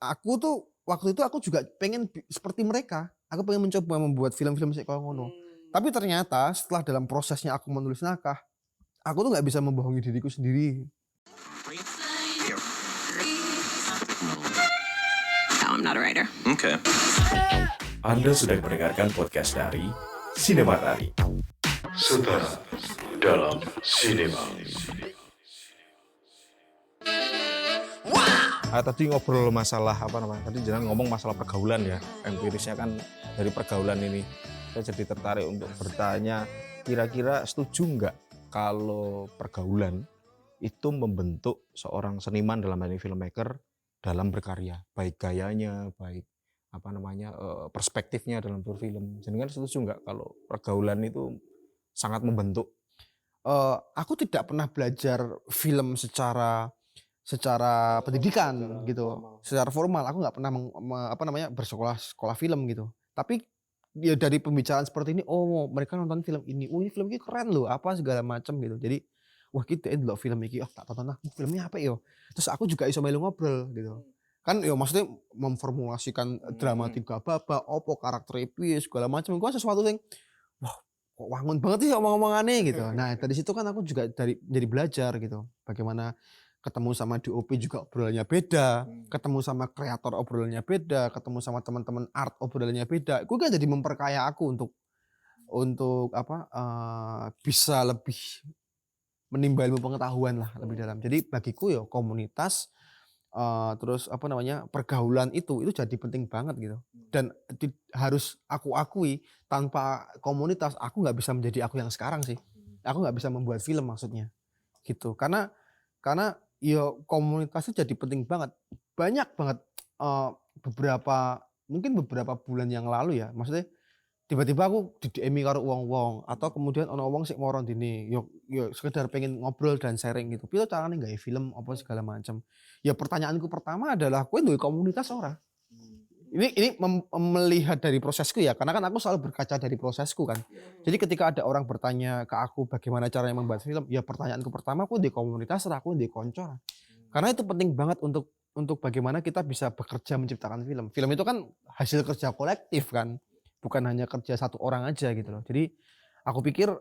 Aku tuh waktu itu aku juga pengen seperti mereka. Aku pengen mencoba membuat film-film sik koyo ngono. Tapi ternyata setelah dalam prosesnya aku menulis naskah, aku tuh nggak bisa membohongi diriku sendiri. No, I'm not a writer. Okay. Anda sedang mendengarkan podcast dari Sinematari. Sutera dalam sinema. Tadi ngobrol masalah apa namanya? Tadi jangan ngomong masalah pergaulan ya. Empirisnya kan dari pergaulan ini. Saya jadi tertarik untuk bertanya, kira-kira setuju nggak kalau pergaulan itu membentuk seorang seniman dalam hal ini filmmaker dalam berkarya, baik gayanya, baik apa namanya perspektifnya dalam berfilm. Jadi kan setuju nggak kalau pergaulan itu sangat membentuk? Aku tidak pernah belajar film secara pendidikan gitu, secara formal. Aku nggak pernah bersekolah film gitu. Tapi ya dari pembicaraan seperti ini, oh mereka nonton film ini, oh ini film ini keren loh, apa segala macam gitu. Jadi wah kita delok film ini, oh tak tonton filmnya apa yo. Terus aku juga iso melu ngobrol gitu. Kan ya maksudnya memformulasikan dramatika babak, opo karakter piye segala macam. Itu sesuatu yang wah kok wangun banget sih omong-omongannya gitu. Nah dari situ kan aku juga jadi belajar gitu. Bagaimana ketemu sama DOP juga obrolannya beda, ketemu sama kreator obrolannya beda, ketemu sama teman-teman art obrolannya beda. Itu kan jadi memperkaya aku untuk bisa lebih menimba ilmu pengetahuan lah lebih dalam. Jadi bagiku ya komunitas terus pergaulan itu jadi penting banget gitu. Dan harus aku akui tanpa komunitas aku nggak bisa menjadi aku yang sekarang sih. Aku nggak bisa membuat film maksudnya gitu. Karena ya komunitas itu jadi penting banget. Banyak banget beberapa bulan yang lalu ya. Maksudnya tiba-tiba aku di-DM karo wong-wong atau kemudian ono wong sik moron dini. Yo sekedar pengen ngobrol dan sharing gitu. Piye carane nggawe film apa segala macam. Ya pertanyaanku pertama adalah kowe duwe komunitas ora? Ini melihat dari prosesku ya, karena kan aku selalu berkaca dari prosesku kan. Jadi ketika ada orang bertanya ke aku bagaimana caranya membuat film, ya pertanyaanku pertama aku di komunitas atau aku di konco. Karena itu penting banget untuk bagaimana kita bisa bekerja menciptakan film. Film itu kan hasil kerja kolektif kan, bukan hanya kerja satu orang aja gitu loh. Jadi aku pikir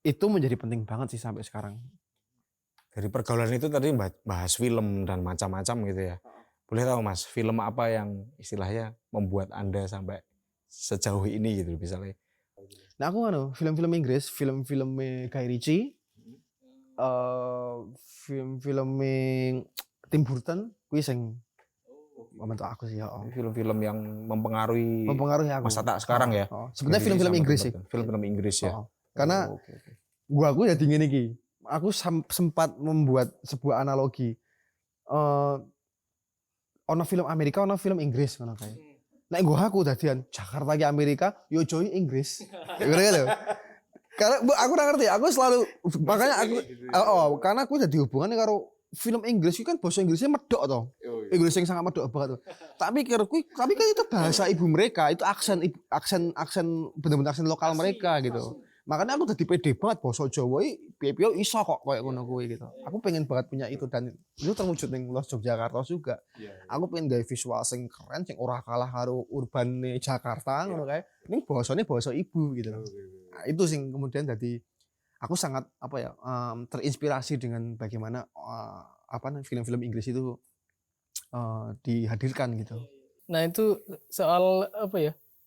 itu menjadi penting banget sih sampai sekarang. Dari pergaulan itu tadi bahas film dan macam-macam gitu ya. Boleh tahu Mas, film apa yang istilahnya membuat Anda sampai sejauh ini gitu misalnya? Nah aku film-film Inggris, film-filmnya Guy Ritchie, film-film Tim Burton, kuwi sing membentuk aku sih ya. Film-film yang mempengaruhi aku. masa tak sekarang ya. Sebenarnya film-film Inggris sih. Film-film Inggris ya. Karena aku ya dingin iki. Aku sempat membuat sebuah analogi. Ono film Amerika, ono film Inggris ngono kae. Nek aku dadian Jakarta ke Amerika, yo joy Inggris. Gitu. Karena aku ora ngerti, aku selalu makanya aku karena aku jadi hubungannya karo film Inggris itu kan bahasa Inggrisnya medok toh. Inggris yang sangat medok banget. Tapi kan itu bahasa ibu mereka, itu aksen benar-benar aksen lokal mereka gitu. Makanya aku jadi pede banget bahasa Jawa piye-piye iso kok kayak ngono kuwi gitu. Aku pengen banget punya itu dan itu terwujud ning Los Yogyakarta juga. Aku pengen gawe visual sing keren sing ora kalah karo urbane Jakarta ngono kae. Ning bahasane bahasa ibu gitu. Nah, itu sing kemudian jadi aku sangat terinspirasi dengan bagaimana film-film Inggris itu dihadirkan gitu. Nah itu soal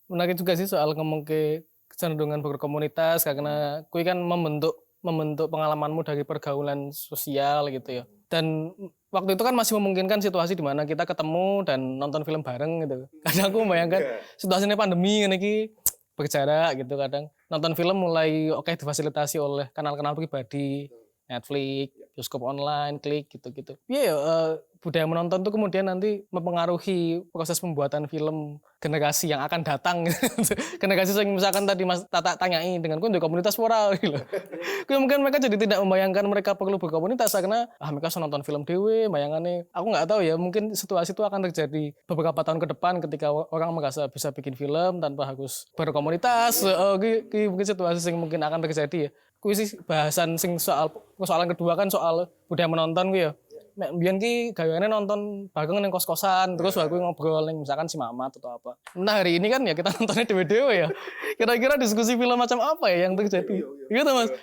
menarik juga sih soal ngomong ke kecenderungan berkomunitas karena kui kan membentuk pengalamanmu dari pergaulan sosial gitu ya. Dan waktu itu kan masih memungkinkan situasi di mana kita ketemu dan nonton film bareng gitu. Kadang aku membayangkan situasinya pandemi ini berjarak gitu kadang. Nonton film mulai difasilitasi oleh kanal-kanal pribadi, Netflix, bioskop online, klik gitu-gitu. Iya budaya menonton tuh kemudian nanti mempengaruhi proses pembuatan film generasi yang akan datang. Generasi yang misalkan tadi Mas Tata tanyai dengan di komunitas moral gitu. Mungkin mereka jadi tidak membayangkan mereka perlu berkomunitas karena mereka sudah nonton film dewe, bayangannya aku nggak tahu ya, mungkin situasi itu akan terjadi beberapa tahun ke depan ketika orang merasa bisa bikin film tanpa harus berkomunitas. Mungkin situasi yang mungkin akan terjadi ya. kuwi sih bahasan sing soal persoalan kedua kan soal budaya menonton kuwi ya. Nek mbiyen ki gaweane nonton bareng ning kos-kosan, terus aku ngobrol ning misalkan si Mamat atau apa. Nah hari ini kan ya kita nontonnya dewe-dewe ya. Kira-kira diskusi film macam apa ya yang terjadi? Gitu Mas.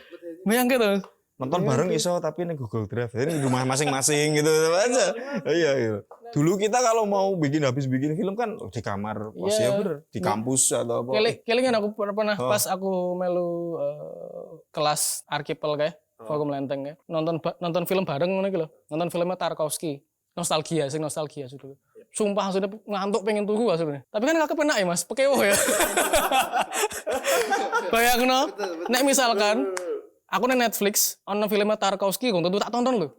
Bayangke to, Mas. Nonton bareng iso tapi nih Google Drive ini rumah masing-masing gitu aja. Iya. Dulu kita kalau mau habis bikin film kan di kamar kos ya bener, di kampus atau apa. Kelingan aku pernah pas aku melu kelas Arkipel kayak Forum Lenteng kayak nonton film bareng ngono iki lho. Nonton filmnya Tarkovsky. Nostalgia sudah. Sumpah sudah ngantuk pengen turu sebenarnya. Tapi kan kakek penak ya Mas, pekewo ya. Bayangno, nek misalkan aku ning Netflix ono filmnya Tarkovsky kok tentu tak tonton lho.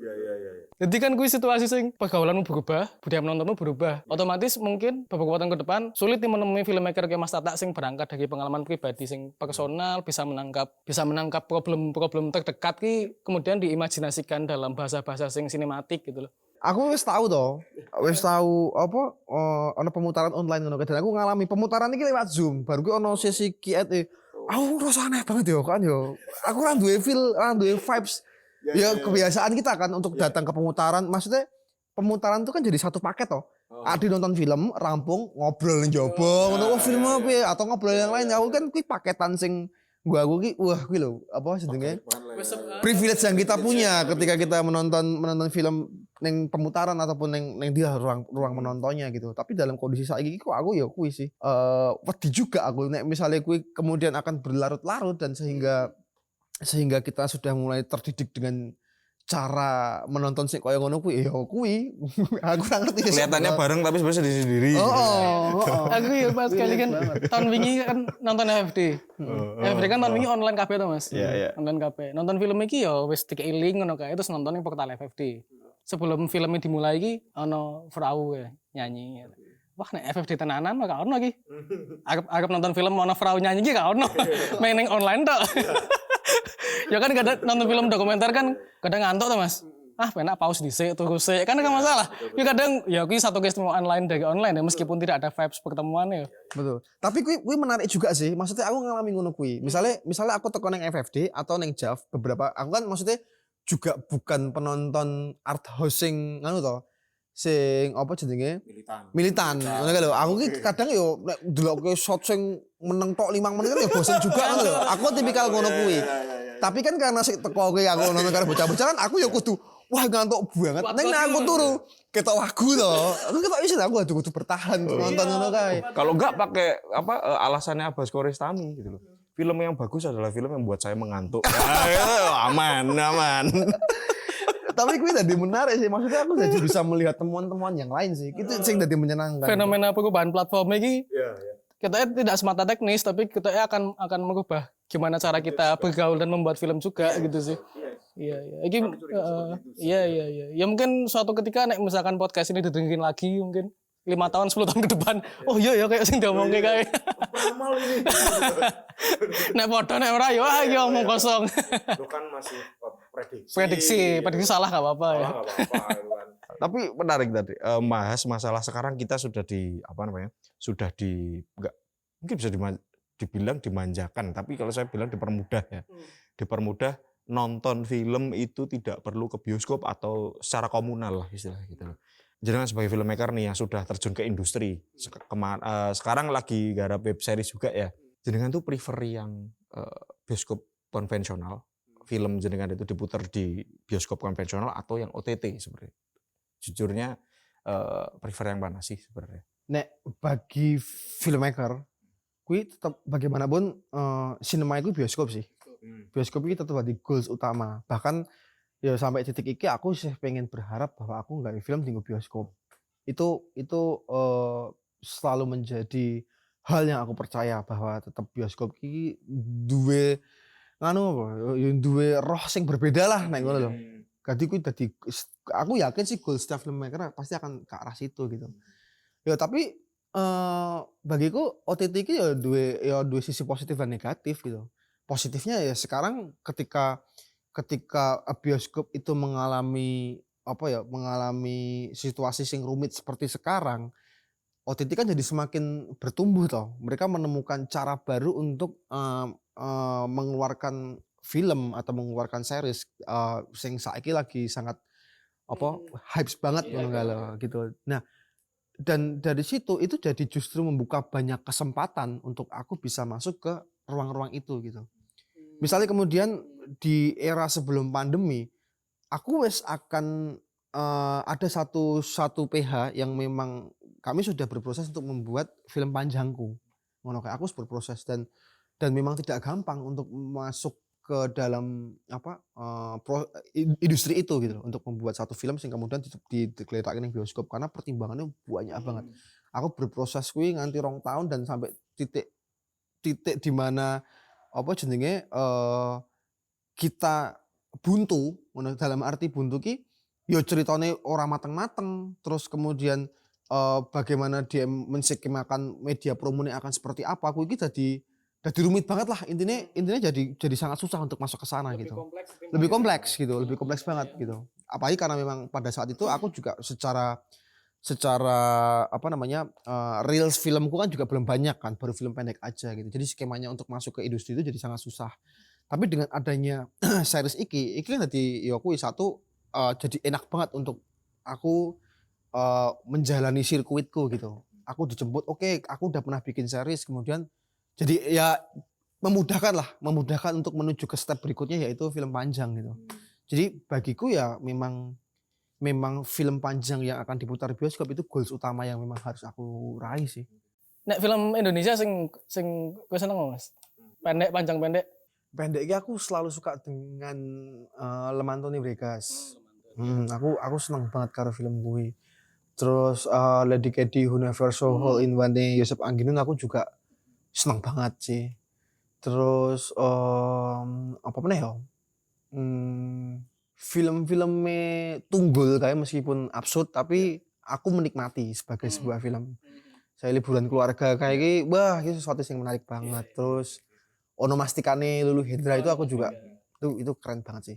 Iya. Jadi kan kuwi situasi sing pergaulanmu berubah, budaya menontonmu berubah. Otomatis mungkin beberapa tahun ke depan sulit nih menemui filmmaker kayak Mas Tata sing berangkat dari pengalaman pribadi sing personal, bisa menangkap problem-problem terdekat ki kemudian diimajinasikan dalam bahasa-bahasa sing sinematik gitu loh. Aku wis tahu apa ono pemutaran online ngono dan aku ngalami pemutaran iki lewat Zoom. Baru ki ono sesi Q&A. Aku ngerasa aneh banget yo kan yo. Aku ora duwe vibes. Ya kebiasaan kita kan untuk datang ke pemutaran. Maksudnya pemutaran itu kan jadi satu paket toh. Adi nonton film, rampung, ngobrol ning jowo, ngono film apa ya atau ngobrol yang lain. Aku kan kuwi paketan sing aku ki wah kuwi lho, apa jenenge? Privilege yang kita punya ketika kita menonton film ning pemutaran ataupun ning dia ruang menontonnya gitu. Tapi dalam kondisi saiki kok aku ya kuwi sih wedi juga aku nek misalnya kuwi kemudian akan berlarut-larut dan sehingga kita sudah mulai terdidik dengan cara menonton sing koyo ngono kuwi ya kuwi aku ora ngerti Kelihatannya bareng tapi sebenarnya sendiri-sendiri. Aku ya pas kali kan tahun wingi kan nonton FFD. FFD kan tahun wingi online kabeh to Mas. Iya. Online kabeh. Nonton film iki ya wis dikei link ngono kae terus nonton ning portal FFD. Sebelum filmnya dimulai iki ono Frau ya, nyanyi. Wah nek FFD tenanan gak ono iki. Arep nonton film ono Frau nyanyi iki gak ono. Main ning online tok. Ya kan kadang nonton film dokumenter kan kadang ngantuk tuh Mas. Penak pause dhisik terus sik kan gak masalah. Ya kadang ya kuwi satu keistimewaan lain dari online ya meskipun tidak ada vibes pertemuan ya. Betul. Tapi kuwi menarik juga sih. Maksudnya aku ngalami ngono kuwi. Misalnya aku teko ning FFD atau ning JAV beberapa aku kan maksudnya juga bukan penonton art house sing ngono to. Sing apa jenenge? Militan. Ngono lho. Aku ki kadang yo nek ndelokke shot sing meneng tok 5 menit kan ya bosen juga ngono lho. Aku tipikal ngono kuwi. Tapi kan karena sik teko ki aku nonton karo bocah-bocah kan aku ya kudu wah ngantuk banget. Nek aku turu ketok lagu to. Aku ketok isin aku kudu bertahan nonton ngono kae. Kalau enggak pakai alasannya Abbas Korestami gitu loh. Film yang bagus adalah film yang buat saya mengantuk. Aman. Tapi gue tadi menarik sih, maksudnya aku jadi bisa melihat temuan-temuan yang lain sih. Itu sih jadi menyenangkan. Fenomena perubahan platform ini kita tidak semata teknis, tapi kita akan mengubah gimana cara kita bergaul dan membuat film juga gitu sih. Iya. Ya mungkin suatu ketika nek misalkan podcast ini didengerin lagi mungkin 5 tahun 10 tahun ke depan. Oh iya ya kayak sing diomongke kae. Normal ini. Nek padha nek ora ya iki omong kosong. Itu kan masih prediksi salah enggak apa-apa ya. Tapi menarik tadi bahas masalah sekarang kita sudah mungkin bisa dibilang dimanjakan, tapi kalau saya bilang dipermudah ya. Dipermudah nonton film itu tidak perlu ke bioskop atau secara komunal lah istilahnya gitu loh. Jenengan sebagai filmmaker nih yang sudah terjun ke industri, sekarang lagi garap web series juga ya. Jenengan tuh prefer yang bioskop konvensional, film jenengan itu diputar di bioskop konvensional atau yang OTT sebenarnya? Jujurnya prefer yang mana sih sebenarnya? Nek bagi filmmaker, kui tetap bagaimanapun sinema itu bioskop sih. Bioskop itu tetap di goals utama. Bahkan ya sampai titik iki aku sih pengen berharap bahwa aku nggak film di bioskop. Itu selalu menjadi hal yang aku percaya bahwa tetap bioskop iki duwe duwe roh sing berbeda lah nek ngono lho. Jadi aku yakin sih goal setiap filmmaker pasti akan ke arah situ gitu. Ya tapi bagiku OTT iki ya duwe sisi positif dan negatif gitu. Positifnya ya sekarang ketika bioskop itu mengalami situasi sing rumit seperti sekarang, OTT kan jadi semakin bertumbuh toh. Mereka menemukan cara baru untuk mengeluarkan film atau mengeluarkan series sing saiki lagi sangat hype banget gitu. Nah, dan dari situ itu jadi justru membuka banyak kesempatan untuk aku bisa masuk ke ruang-ruang itu gitu. Misalnya kemudian di era sebelum pandemi, aku akan ada satu PH yang memang kami sudah berproses untuk membuat film panjangku. Ngono kayak aku berproses dan memang tidak gampang untuk masuk ke dalam industri itu gitu loh, untuk membuat satu film sing kemudian digeletakkan di bioskop karena pertimbangannya banyak banget. Aku berproses kuwi nganti 2 tahun dan sampai titik di mana kita buntu, dalam arti buntu ki ya ceritanya orang mateng-mateng, terus kemudian bagaimana dia menskemakan media promonya akan seperti apa, aku iki jadi rumit banget lah, intinya jadi sangat susah untuk masuk ke sana gitu. Lebih kompleks banget gitu. Apalagi karena memang pada saat itu aku juga secara reels filmku kan juga belum banyak kan, baru film pendek aja gitu. Jadi skemanya untuk masuk ke industri itu jadi sangat susah. Tapi dengan adanya series iki kan jadi ya aku satu jadi enak banget untuk aku menjalani sirkuitku gitu. Aku dijemput, oke, aku udah pernah bikin series, kemudian jadi ya memudahkan untuk menuju ke step berikutnya yaitu film panjang gitu. Jadi bagiku ya memang film panjang yang akan diputar bioskop itu goals utama yang memang harus aku raih sih. Nek film Indonesia sing kowe seneng Mas? Pendek, panjang, pendek. Pendeknya aku selalu suka dengan Lemantoni Bregas. Aku seneng banget karo film gue. Terus Lady Kedi Who Never Saw Hole in One Day Yosep Angginun aku juga seneng banget sih. Terus apa meneh ya? Film-filmnya Tunggul kayak meskipun absurd tapi aku menikmati sebagai sebuah film. Saya liburan keluarga kayak gini, wah itu sesuatu yang menarik banget. Terus onomastikane Lulu Hendra itu aku juga itu keren banget sih.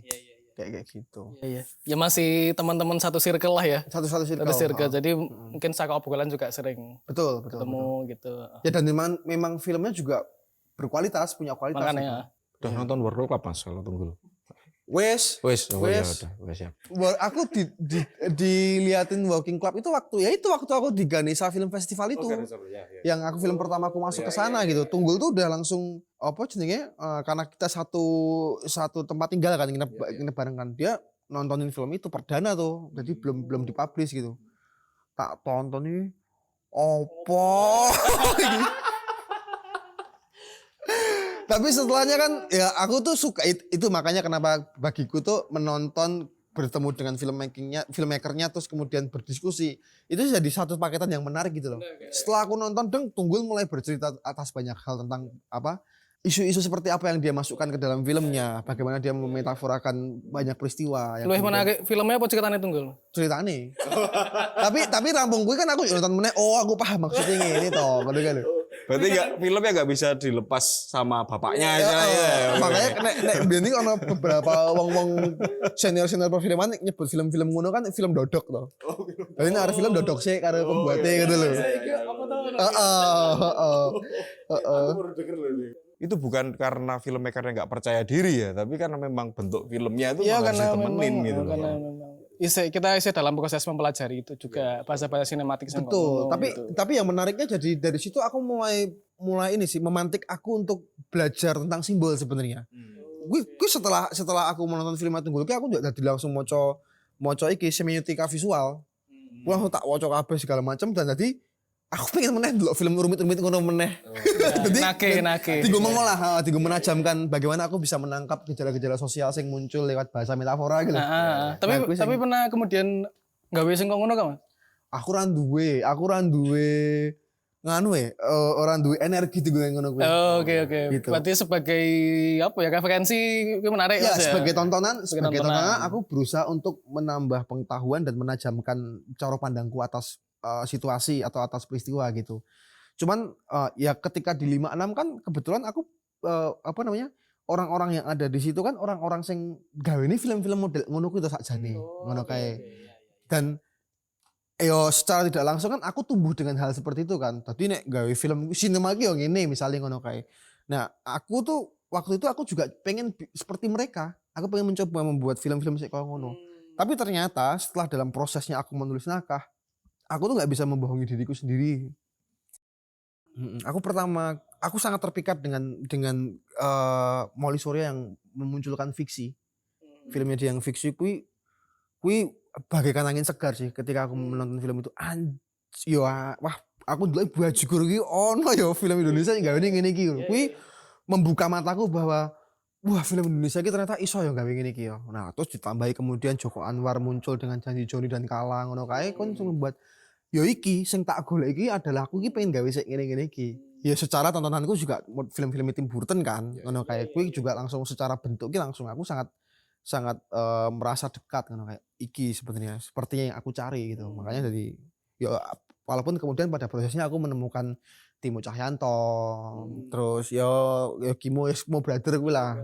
Kayak gitu. Iya. Ya masih teman-teman satu circle lah ya. Satu circle. Satu circle. Jadi mungkin Saka obrolan juga sering betul ketemu gitu. Ya dan memang filmnya juga berkualitas, punya kualitas. Makanya gitu. Udah nonton World Cup Mas kalau Tunggul? Wes. Siap. Aku diliatin Walking Club itu waktu aku di Ganesha Film Festival itu. Yang aku film pertama aku masuk ke sana gitu. Tunggul tuh udah langsung karena kita satu tempat tinggal kan, nginep bareng kan. Dia nontonin film itu perdana tuh. Jadi belum dipublish gitu. Tak tonton nih. Opo. Tapi setelahnya kan ya aku tuh suka itu makanya kenapa bagiku tuh menonton bertemu dengan filmmakernya terus kemudian berdiskusi itu jadi satu paketan yang menarik gitu loh. Setelah aku nonton Tunggul mulai bercerita atas banyak hal tentang isu-isu seperti apa yang dia masukkan ke dalam filmnya, bagaimana dia memetaforakan banyak peristiwa. Luwih menarik filmnya apa ceritanya Tunggul? Ceritanya. tapi rampung gue kan aku nonton meneh, aku paham maksudnya ini toh, kan. Berarti filmnya nggak bisa dilepas sama bapaknya. Makanya nek biyen iki ana beberapa wong-wong senior perfilman nyebut film-film ngono kan film dodok toh. Jadi nek film dodok sih karo pembuatnya gitu loh. Itu bukan karena filmmakernya nggak percaya diri ya, tapi karena memang bentuk filmnya itu harus ditemenin gitu loh. Kita dalam proses mempelajari itu juga bahasa-bahasa sinematik. Betul. Tapi yang menariknya jadi dari situ aku mulai ini sih memantik aku untuk belajar tentang simbol sebenarnya. Gue setelah aku menonton film Tunggul aku juga jadi langsung moco iki semiotika visual. Gue langsung tak woco kabeh segala macam dan tadi aku pengen meneh delok film rumit-rumit ngono meneh. Jadi nake. Digo mengolah, digo menajamkan bagaimana aku bisa menangkap gejala-gejala sosial yang muncul lewat bahasa metafora gitu. Tapi pernah kemudian gawe sing kok ngono kan? Aku ra duwe orang duwe energi di gue ngono kuwi. Oke. Gitu. Berarti sebagai referensi itu menarik ya, Mas ya. Sebagai tontonan aku berusaha untuk menambah pengetahuan dan menajamkan cara pandangku atas situasi atau atas peristiwa gitu. Cuman ya ketika di 56 kan kebetulan aku orang-orang yang ada di situ kan orang-orang sing gawe ini film-film model ngono kuwi to sakjane. Ngono kae. Dan secara tidak langsung kan aku tumbuh dengan hal seperti itu kan. Tadi nek gawe film sinema iki yo ngene misalnya ngono kae. Nah, aku tuh waktu itu aku juga pengen seperti mereka. Aku pengen mencoba membuat film-film kayak ngono. Tapi ternyata setelah dalam prosesnya aku menulis naskah, aku tuh nggak bisa membohongi diriku sendiri. Aku sangat terpikat dengan Molly Surya yang memunculkan fiksi. Filmnya dia yang fiksi kui bagaikan angin segar sih ketika aku menonton film itu. Wah, aku dulu bajugur iki ono ya film Indonesia yang gawe ngene iki. Kui membuka mataku bahwa wah film Indonesia iki ternyata iso ya gawe ngene iki ya. Nah, terus ditambahi kemudian Joko Anwar muncul dengan Janji Joni dan Kala ngono kae kon membuat yo iki sing tak golek iki adalah aku iki pengen gawe sik ngene-ngene iki. Ya secara tontonanku juga film-film Tim Burton kan, ngono kayak kuwi juga langsung secara bentuk iki langsung aku sangat merasa dekat ngono kayak iki sebenarnya sepertinya yang aku cari gitu. Makanya dari ya walaupun kemudian pada prosesnya aku menemukan Timo Cahyanto, terus yo Kimo Brother kuwi lah.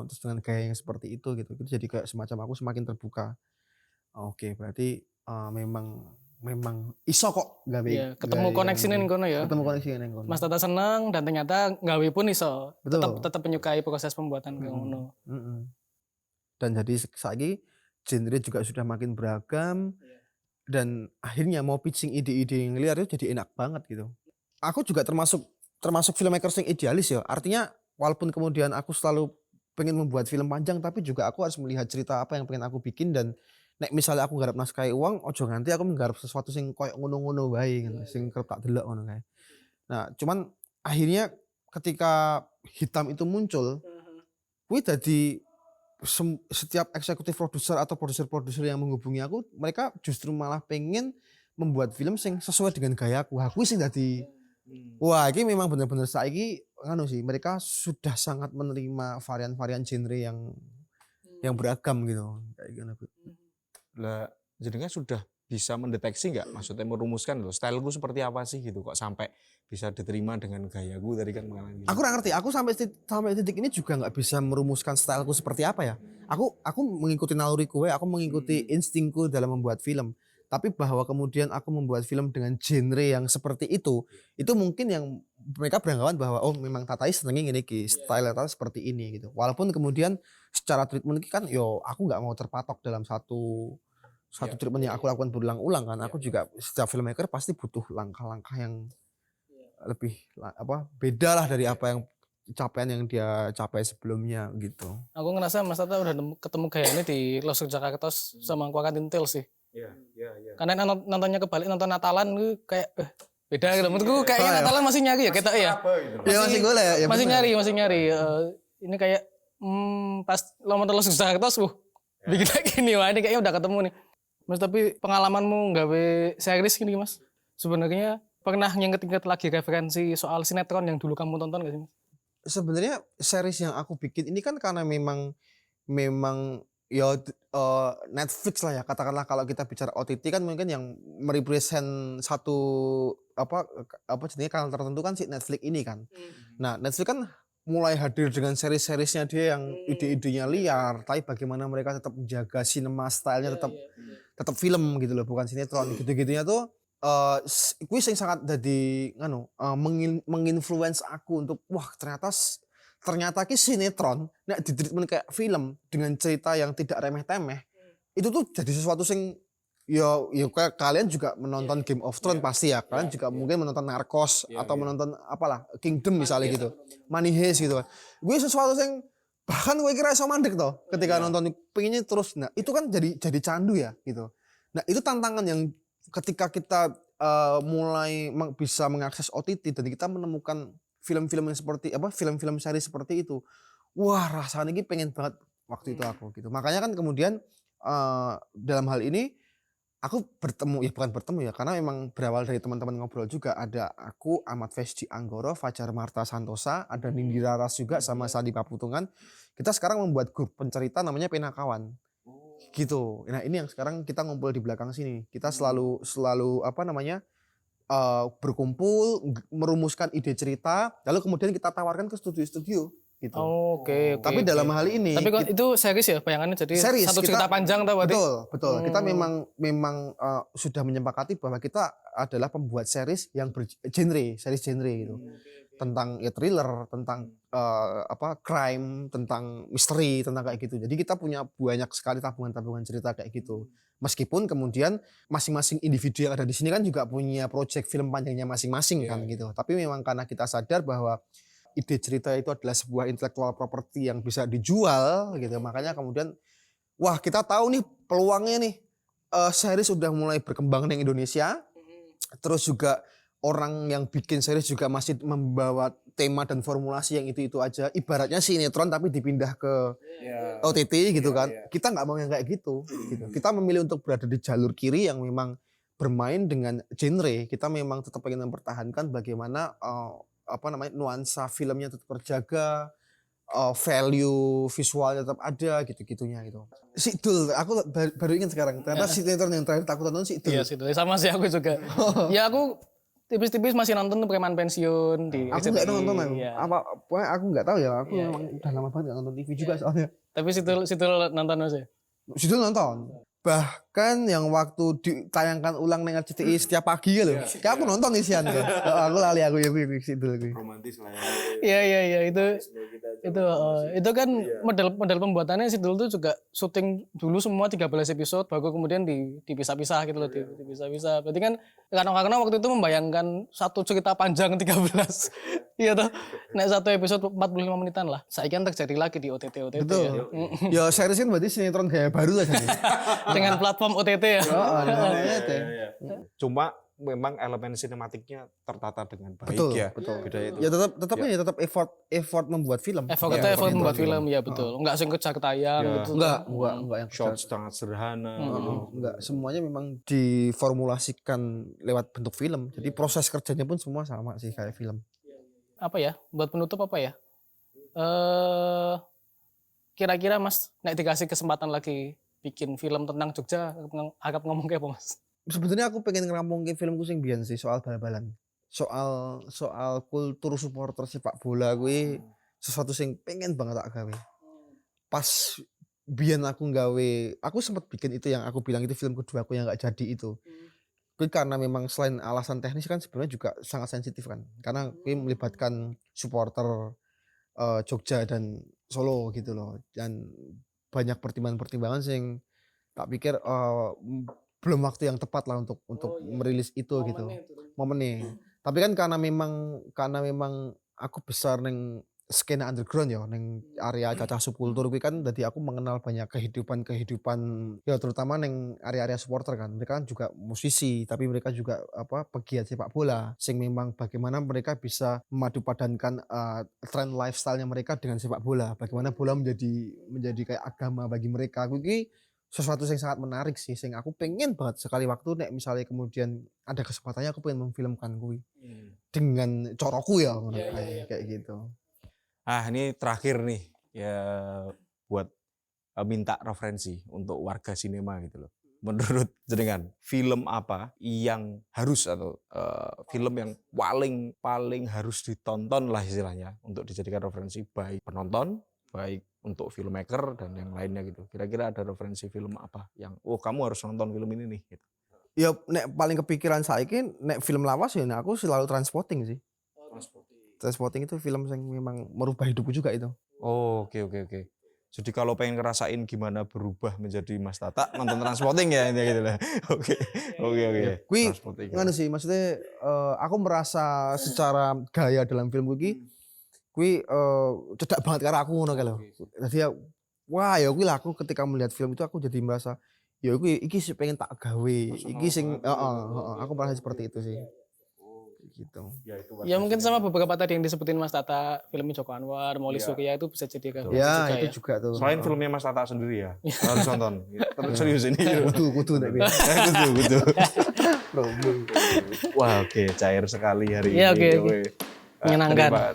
Terus dengan gaya yang seperti itu gitu. Itu jadi kayak semacam aku semakin terbuka. Oke, berarti memang iso kok gawe. Iya, ketemu koneksi ning kono ya. Ketemu koneksi ning kono. Mas Tata seneng dan ternyata gawe pun iso. Betul. Tetap menyukai proses pembuatan kayak ngono. Dan jadi saiki genre juga sudah makin beragam dan akhirnya mau pitching ide-ide yang liar itu jadi enak banget gitu. Aku juga termasuk filmmaker yang idealis ya. Artinya walaupun kemudian aku selalu pengen membuat film panjang tapi juga aku harus melihat cerita apa yang pengen aku bikin dan nek misalnya aku nggarap naskah uang ojo nganti aku menggarap sesuatu sing koyo ngono-ngono wae gitu, sing kerep tak delok ngono kae. Nah, cuman akhirnya ketika Hitam itu muncul, kuwi dadi setiap eksekutif produser atau produser-produser yang menghubungi aku, mereka justru malah pengen membuat film sing sesuai dengan gayaku. Aku sing dadi wah, ini memang bener-bener saiki anu sih, mereka sudah sangat menerima varian-varian genre yang beragam gitu. Kayak gitu. Lah jadinya sudah bisa mendeteksi nggak? Maksudnya merumuskan loh, styleku seperti apa sih gitu kok sampai bisa diterima dengan gayaku tadi kan mengalami. Aku nggak ngerti, aku sampai titik ini juga nggak bisa merumuskan styleku seperti apa ya. Aku mengikuti naluriku, aku mengikuti instingku dalam membuat film. Tapi bahwa kemudian aku membuat film dengan genre yang seperti itu mungkin yang mereka beranggapan bahwa oh memang Tatai senengnya gini ki, style Tatai seperti ini gitu. Walaupun kemudian secara treatment kan yo aku nggak mau terpatok dalam satu treatment yang aku lakukan berulang-ulang kan. Aku juga setiap filmmaker pasti butuh langkah-langkah yang lebih beda lah dari apa yang capaian yang dia capai sebelumnya gitu. Aku ngerasa Mas Tata udah ketemu gayanya di Los Jakarta sama Kuakan Tintil sih. Iya. Karena nontonnya kebalik, nonton Natalan gue kayak beda gitu. Menurutku kayaknya Natalan masih nyari ya kita ya. Masih golek ya. Masih nyari. Ini kayak pas lo nonton Los Jakarta bikin kayak gini wah ini kayaknya udah ketemu nih. Mas tapi pengalamanmu gawe series gini Mas. Sebenarnya pernah nginget lagi referensi soal sinetron yang dulu kamu tonton gak sih Mas? Sebenarnya series yang aku bikin ini kan karena memang ya Netflix lah ya, katakanlah kalau kita bicara OTT kan mungkin yang merepresent satu jenisnya kanal tertentu kan si Netflix ini kan. Nah, Netflix kan mulai hadir dengan seri-serisnya dia yang ide-idenya liar, tapi bagaimana mereka tetap menjaga cinema stylenya tetap film gitu loh, bukan sinetron gitu-gitunya tuh kuwi sing sangat dadi menginfluence aku untuk wah ternyata ki sinetron nek ditreatment kayak film dengan cerita yang tidak remeh-temeh itu tuh jadi sesuatu sing ya kayak kalian juga menonton Game of Thrones pasti ya kalian juga mungkin menonton Narcos atau menonton apalah Kingdom misalnya gitu Money Heist gitu kan gue sesuatu sing bahkan gue kira iso mandek toh ketika nonton pengennya terus nah itu kan jadi candu ya gitu nah itu tantangan yang ketika kita mulai bisa mengakses OTT dan kita menemukan film-film yang seperti film-film seri seperti itu wah rasanya ini pengen banget waktu itu aku gitu makanya kan kemudian dalam hal ini aku bukan bertemu ya karena memang berawal dari teman-teman ngobrol juga ada aku Ahmad Fesji Anggoro Fajar Marta Santosa ada Nindira Ras juga sama Sandi Paputungan kita sekarang membuat grup pencerita namanya Penakawan gitu. Nah ini yang sekarang kita ngumpul di belakang sini. Kita selalu berkumpul, merumuskan ide cerita, lalu kemudian kita tawarkan ke studio-studio gitu. Oke. Tapi dalam hal ini Tapi kok itu series ya bayangannya jadi series, satu cerita kita- panjang tau berarti? betul. Kita memang sudah menyepakati bahwa kita adalah pembuat series yang series genre gitu. Tentang ya thriller, tentang crime, tentang misteri, tentang kayak gitu. Jadi kita punya banyak sekali tabungan-tabungan cerita kayak gitu. Meskipun kemudian masing-masing individu yang ada di sini kan juga punya project film panjangnya masing-masing kan gitu. Tapi memang karena kita sadar bahwa ide cerita itu adalah sebuah intellectual property yang bisa dijual gitu. Makanya kemudian wah kita tahu nih peluangnya nih series sudah mulai berkembang di Indonesia. Terus juga orang yang bikin series juga masih membawa tema dan formulasi yang itu aja. Ibaratnya sinetron tapi dipindah ke OTT gitu kan. Kita nggak mau yang kayak gitu. Kita memilih untuk berada di jalur kiri yang memang bermain dengan genre. Kita memang tetap ingin mempertahankan bagaimana nuansa filmnya tetap terjaga, value visualnya tetap ada gitu-gitunya gitu. Sidul, aku baru ingat sekarang. Ternyata sinetron yang terakhir aku tonton Sidul. Iya situ. Sama sih aku juga. Ya aku tipis-tipis masih nonton tuh Preman Pensiun di Aku RCTI. nggak nonton aku. Iya. Pokoknya aku nggak tahu ya. Aku memang udah lama banget nggak nonton TV juga soalnya. Tapi situ nonton Mas ya? Sidul nonton. Bahkan yang waktu ditayangkan ulang dengan RCTI setiap pagi gitu. Kayak aku nonton isian tuh. Aku lali aku Sidul. Romantis lah ya. Iya itu kan model pembuatannya Sidul tuh juga syuting dulu semua 13 episode baru kemudian dipisah-pisah gitu loh dipisah-pisah. Berarti kan karena waktu itu membayangkan satu cerita panjang 13. Iya toh. Nek satu episode 45 menitan lah. Saya kan terjadi lagi di OTT Betul. ya. Ya series kan berarti sinetron gaya baru lah jadi. Dengan platform OTT ya. Cuma memang elemen sinematiknya tertata dengan baik Betul, ya. betul. Beda itu. Ya tetap effort membuat film. Effort membuat film ya betul. Enggak sing kejar tayang Ya. gitu. Enggak yang Shot sangat sederhana gitu. enggak, semuanya memang diformulasikan lewat bentuk film. Jadi proses kerjanya pun semua sama sih kayak film. Apa ya? Buat penutup apa ya? Kira-kira Mas nek dikasih kesempatan lagi bikin film tentang Jogja agak ngomong kayak apa Mas? Sebenarnya aku pengen ngerampungin filmku sing biyen sih soal bal-balan. Soal kultur supporter sepak bola gue sesuatu sing pengen banget tak gawe. Pas biyen aku sempat bikin itu yang aku bilang itu film kedua aku yang nggak jadi itu. Gue karena memang selain alasan teknis kan sebenarnya juga sangat sensitif kan. Karena gue melibatkan supporter Jogja dan Solo gitu loh. Dan banyak pertimbangan-pertimbangan sing tak pikir belum waktu yang tepat lah untuk merilis itu gitu momennya. Tapi kan karena memang aku besar neng skena underground ya neng area cacah subkultur gue kan jadi aku mengenal banyak kehidupan ya terutama neng area-area supporter kan. Mereka kan juga musisi tapi mereka juga pegiat sepak bola sing memang bagaimana mereka bisa memadupadankan tren lifestyle-nya mereka dengan sepak bola. Bagaimana bola menjadi kayak agama bagi mereka. Gue sesuatu yang sangat menarik sih, sing aku pengen banget sekali waktu nek misalnya kemudian ada kesempatannya aku pengen memfilmkan gue dengan coroku ya, kayak gitu. Ini terakhir nih ya buat minta referensi untuk warga sinema gitu loh. Menurut jenengan film apa yang harus atau film yang paling harus ditonton lah istilahnya untuk dijadikan referensi baik penonton, baik untuk filmmaker dan yang lainnya gitu. Kira-kira ada referensi film apa yang kamu harus nonton film ini nih gitu. Ya nek paling kepikiran saiki nek film lawas ya aku selalu Transpotting sih. Transpotting itu film yang memang merubah hidupku juga itu. Oke. Jadi kalau pengen ngerasain gimana berubah menjadi Mas Tata nonton Transpotting ya intinya gitu lah. Oke. Kui Transpotting. ngono sih maksudnya aku merasa secara gaya dalam film gue kui cedak banget karo aku ngono kae lho. Dadi ya wah ya kuwi lah aku ketika melihat film itu aku jadi merasa ya iki sih pengen tak gawe. Iki sing aku merasa seperti itu sih. Gitu. Ya mungkin sama beberapa tadi yang disebutin Mas Tata, filmnya Joko Anwar, Mauli Surya itu bisa jadi referensi Ya juga itu ya. juga tuh. Selain filmnya Mas Tata sendiri ya harus nonton. Serius ini. kudu nek Kudu. Wah oke cair sekali hari Iya, ini. oke.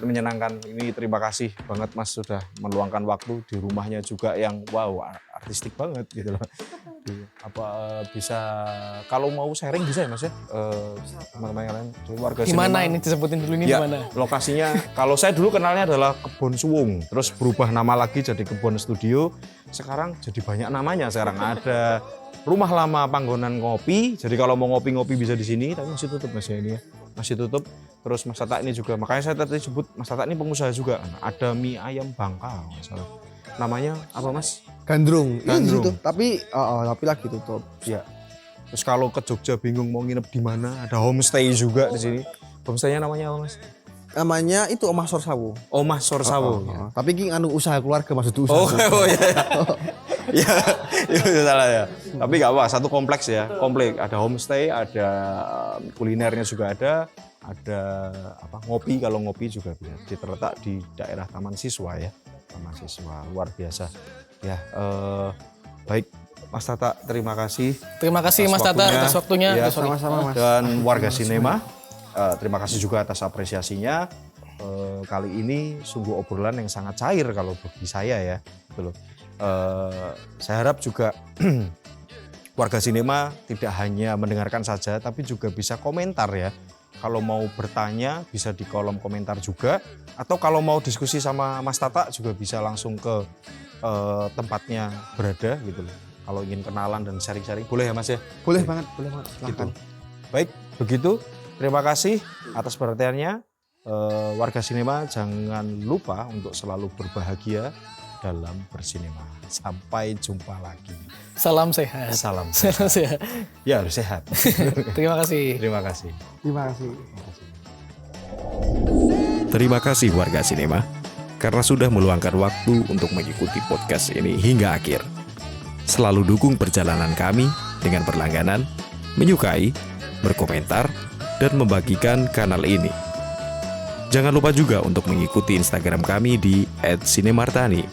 Menyenangkan. Ini terima kasih banget Mas sudah meluangkan waktu di rumahnya juga yang wow artistik banget gitu loh. bisa kalau mau sharing bisa ya Mas ya, teman-teman yang lain warga Di mana Sinema. ini disebutin dulu ini Ya, di mana? lokasinya kalau saya dulu kenalnya adalah Kebon Suwung, terus berubah nama lagi jadi Kebon Studio. Sekarang jadi banyak namanya. Sekarang ada Rumah Lama Panggonan Ngopi. Jadi kalau mau ngopi-ngopi bisa di sini, tapi masih tutup Mas ya ini ya. Masih tutup. Terus Mas Tata ini juga, makanya saya tadi sebut Mas Tata ini pengusaha juga. Ada mie ayam Bangka, masalah. Namanya apa Mas? Gandrung. Iya, di Gandrung. situ. Tapi lagi tutup. Ya. Terus kalau ke Jogja bingung mau nginep di mana, ada homestay juga di sini. Homestaynya namanya apa Mas? Namanya itu Omah Sorsawu. Omah Sorsawu. Tapi ki usaha keluarga maksud usaha. Oh ya. Ya, itu salah ya. Tapi nggak apa, satu kompleks ya, komplek. Ada homestay, ada kulinernya juga ada ngopi, kalau ngopi juga bisa. Terletak di daerah Taman Siswa ya, Taman Siswa luar biasa. Ya, baik Mas Tata, terima kasih. Terima kasih Mas Tata atas waktunya. Ya, Sama-sama Mas. dan warga Sinema, terima kasih juga atas apresiasinya. Kali ini sungguh obrolan yang sangat cair kalau bagi saya ya, gitu loh. Saya harap juga warga Sinema tidak hanya mendengarkan saja, tapi juga bisa komentar ya. Kalau mau bertanya bisa di kolom komentar juga, atau kalau mau diskusi sama Mas Tata juga bisa langsung ke tempatnya berada gitu loh. Kalau ingin kenalan dan sharing-sharing boleh ya Mas ya? Boleh banget. Silahkan. Gitu. Baik, begitu. Terima kasih atas perhatiannya. Warga Sinema jangan lupa untuk selalu berbahagia dalam bersinema. Sampai jumpa lagi. Salam sehat. Salam Salam sehat. Ya harus sehat. Terima kasih. Terima kasih. Terima kasih. Terima kasih warga Sinema karena sudah meluangkan waktu untuk mengikuti podcast ini hingga akhir. Selalu dukung perjalanan kami dengan berlangganan, menyukai, berkomentar, dan membagikan kanal ini. Jangan lupa juga untuk mengikuti Instagram kami di @sinemartani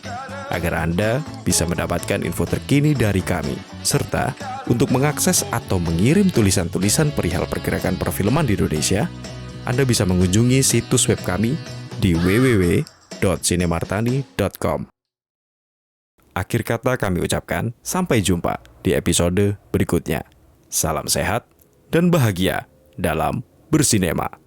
agar Anda bisa mendapatkan info terkini dari kami, serta untuk mengakses atau mengirim tulisan-tulisan perihal pergerakan perfilman di Indonesia, Anda bisa mengunjungi situs web kami di www.sinemartani.com. Akhir kata kami ucapkan sampai jumpa di episode berikutnya. Salam sehat dan bahagia dalam bersinema.